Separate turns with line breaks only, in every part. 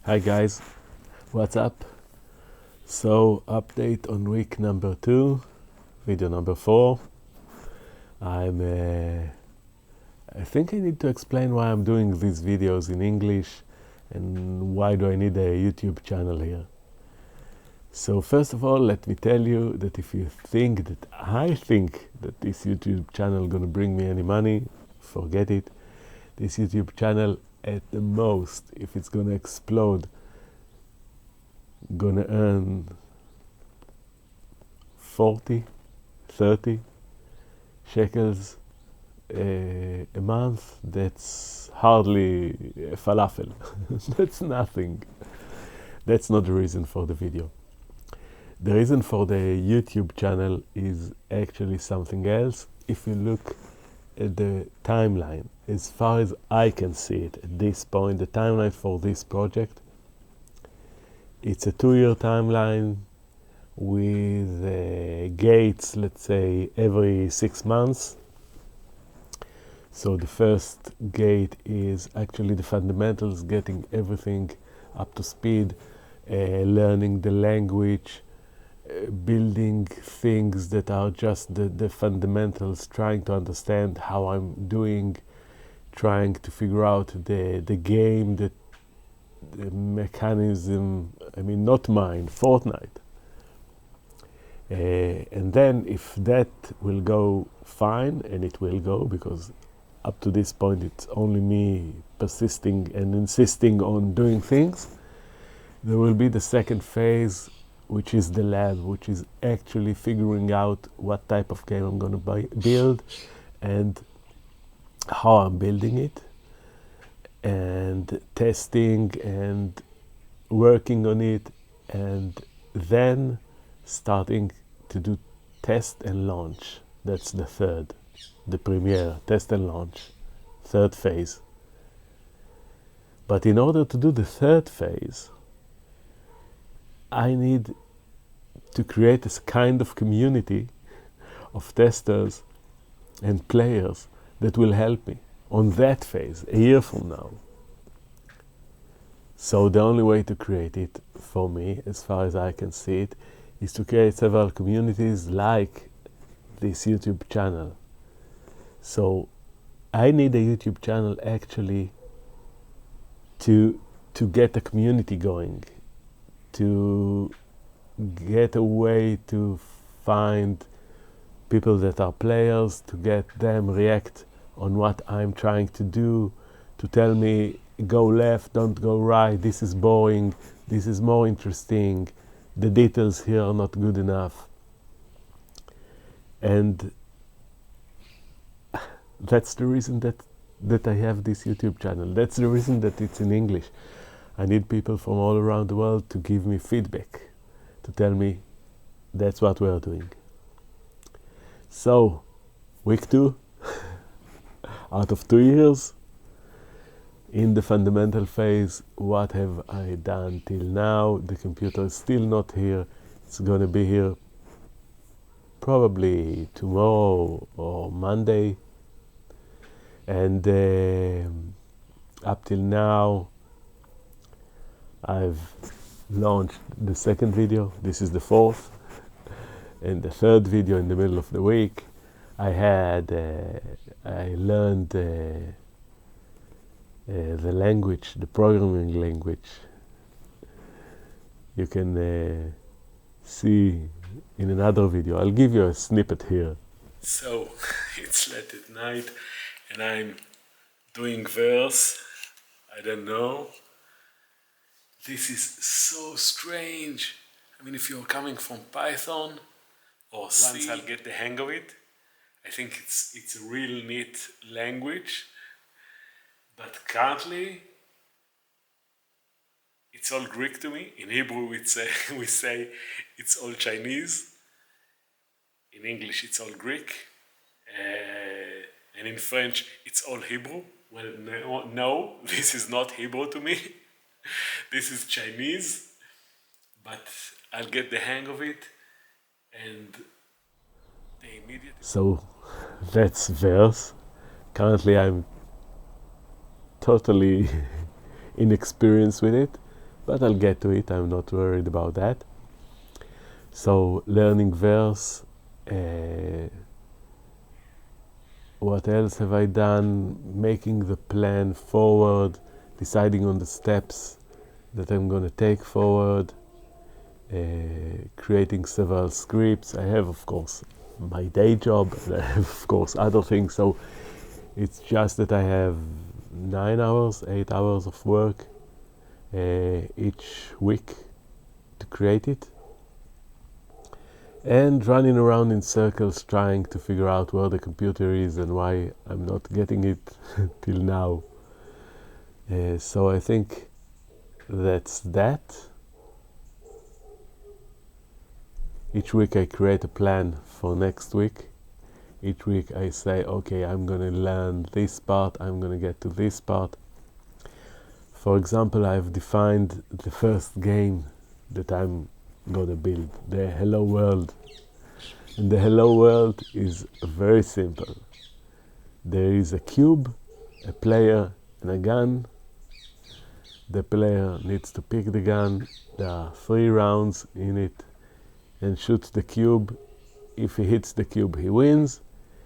Hi guys, what's up? So update on week number 2, video number 4. I think I need to explain why I'm doing these videos in English and why do I need a YouTube channel here. So first of all, let me tell you that if you think that I think that this YouTube channel gonna bring me any money, forget it. This YouTube channel at the most, if it's gonna explode, gonna earn 40, 30 shekels a month. That's hardly a falafel. That's nothing. That's not the reason for the video. The reason for the YouTube channel is actually something else. If you look at the timeline, as far as I can see it at this point, the timeline for this project, it's a 2-year timeline with gates, let's say, every 6 months. So the first gate is actually the fundamentals, getting everything up to speed, learning the language, building things that are just the fundamentals, trying to understand how I'm doing, trying to figure out the game, the mechanism, not mine, Fortnite. And then if that will go fine, and it will go, because up to this point it's only me persisting and insisting on doing things, there will be the second phase, which is the lab, which is actually figuring out what type of game I'm going to build and how I'm building it, and testing and working on it, and then starting to do test and launch. That's the third, the premiere, test and launch, third phase. But in order to do the third phase, I need to create a kind of community of testers and players that will help me on that phase a year from now. So the only way to create it for me, as far as I can see it, is to create several communities like this YouTube channel. So I need a YouTube channel actually to get a community going, to get a way to find people that are players, to get them react on what I'm trying to do, to tell me go left, don't go right, this is boring, this is more interesting, the details here are not good enough. And that's the reason that I have this YouTube channel. That's the reason that it's in English. I need people from all around the world to give me feedback, to tell me that's what we are doing. So, week 2, out of 2 years, in the fundamental phase, what have I done till now? The computer is still not here. It's gonna be here probably tomorrow or Monday. And up till now, I've launched the second video. This is the 4th. And the third video in the middle of the week. I learned the language, the programming language. You can see in another video. I'll give you a snippet here. So, it's late at night and I'm doing verse. I don't know. This is so strange. If you're coming from Python or C, once I'll get the hang of it, I think it's a real neat language. But currently, it's all Greek to me. In Hebrew, we say it's all Chinese. In English, it's all Greek. And in French, it's all Hebrew. Well, no, this is not Hebrew to me. This is Chinese. But I'll get the hang of it. And they immediately... So, that's verse. Currently, I'm totally inexperienced with it, but I'll get to it. I'm not worried about that. So learning verse. What else have I done? Making the plan forward, deciding on the steps that I'm going to take forward, creating several scripts. I have, of course, my day job, and I have, of course, other things. So it's just that I have 9 hours, 8 hours of work each week to create it. And running around in circles trying to figure out where the computer is and why I'm not getting it till now. So I think that's that. Each week I create a plan for next week. Each week I say, okay, I'm going to learn this part, I'm going to get to this part. For example, I've defined the first game that I'm going to build, the Hello World. And the Hello World is very simple. There is a cube, a player, and a gun. The player needs to pick the gun. There are 3 rounds in it, and shoots the cube. If he hits the cube, he wins.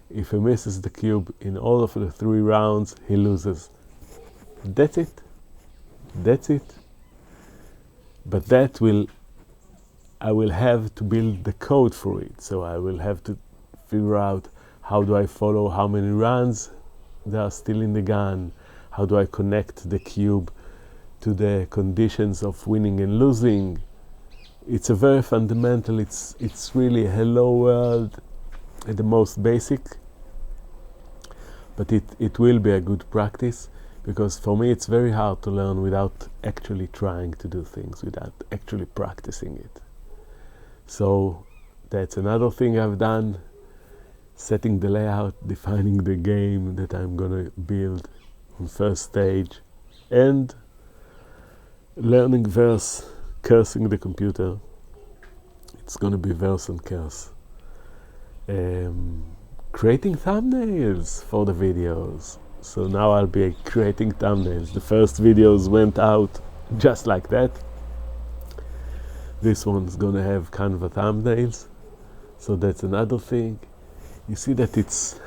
If he misses the cube in all of the 3 rounds, he loses. That's it. That's it. But that I will have to build the code for it. So I will have to figure out how do I follow how many rounds there are still in the gun. How do I connect the cube to the conditions of winning and losing. It's a very fundamental, it's really a Hello World at the most basic, but it will be a good practice, because for me it's very hard to learn without actually trying to do things, without actually practicing it. So that's another thing I've done, setting the layout, defining the game that I'm gonna build on first stage, and learning verse, cursing the computer. It's gonna be verse and curse. Creating thumbnails for the videos. So now I'll be creating thumbnails. The first videos went out just like that. This one's gonna have Canva thumbnails. So that's another thing. You see that it's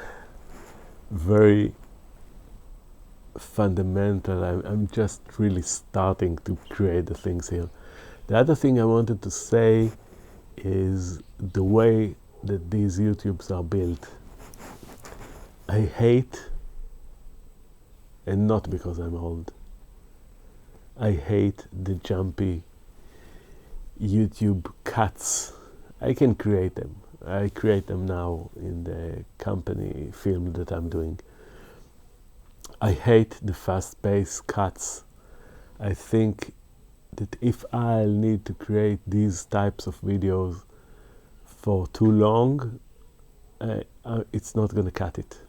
very fundamental. I'm just really starting to create the things here. The other thing I wanted to say is the way that these YouTubes are built. I hate, and not because I'm old, I hate the jumpy YouTube cuts. I can create them. I create them now in the company film that I'm doing. I hate the fast-paced cuts. I think that if I'll need to create these types of videos for too long, it's not going to cut it.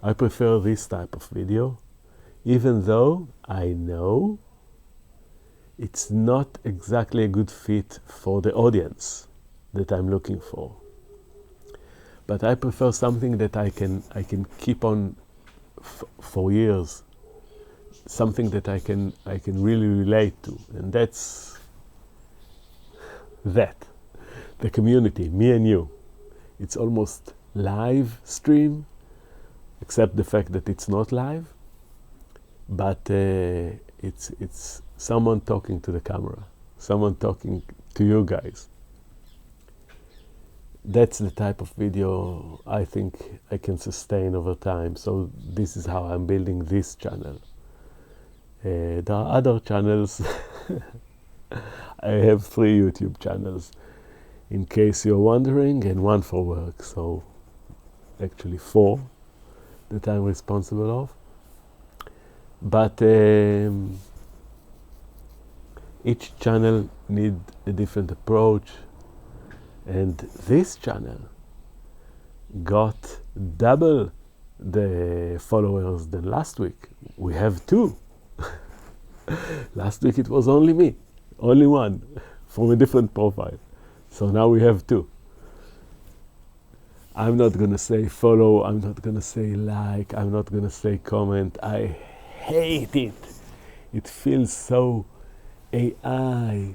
I prefer this type of video, even though I know it's not exactly a good fit for the audience that I'm looking for. But I prefer something that I can keep on for years, something that I can really relate to, and that's the community, me and you. It's almost live stream, except the fact that it's not live, but it's someone talking to the camera, someone talking to you guys. That's the type of video I think I can sustain over time. So this is how I'm building this channel. There are other channels. I have 3 YouTube channels, in case you're wondering, and 1 for work. So actually 4 that I'm responsible of. But each channel need a different approach. And this channel got double the followers than last week. We have 2. Last week it was only me, only 1, from a different profile. So now we have 2. I'm not gonna say follow, I'm not gonna say like, I'm not gonna say comment. I hate it. It feels so AI.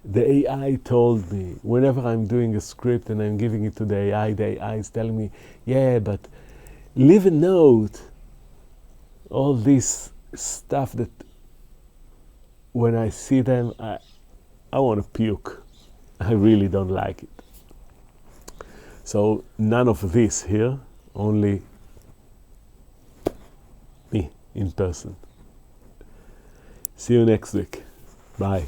The AI told me, whenever I'm doing a script and I'm giving it to the AI is telling me, yeah, but leave a note. All this stuff that when I see them, I want to puke. I really don't like it. So none of this here, only me in person. See you next week. Bye.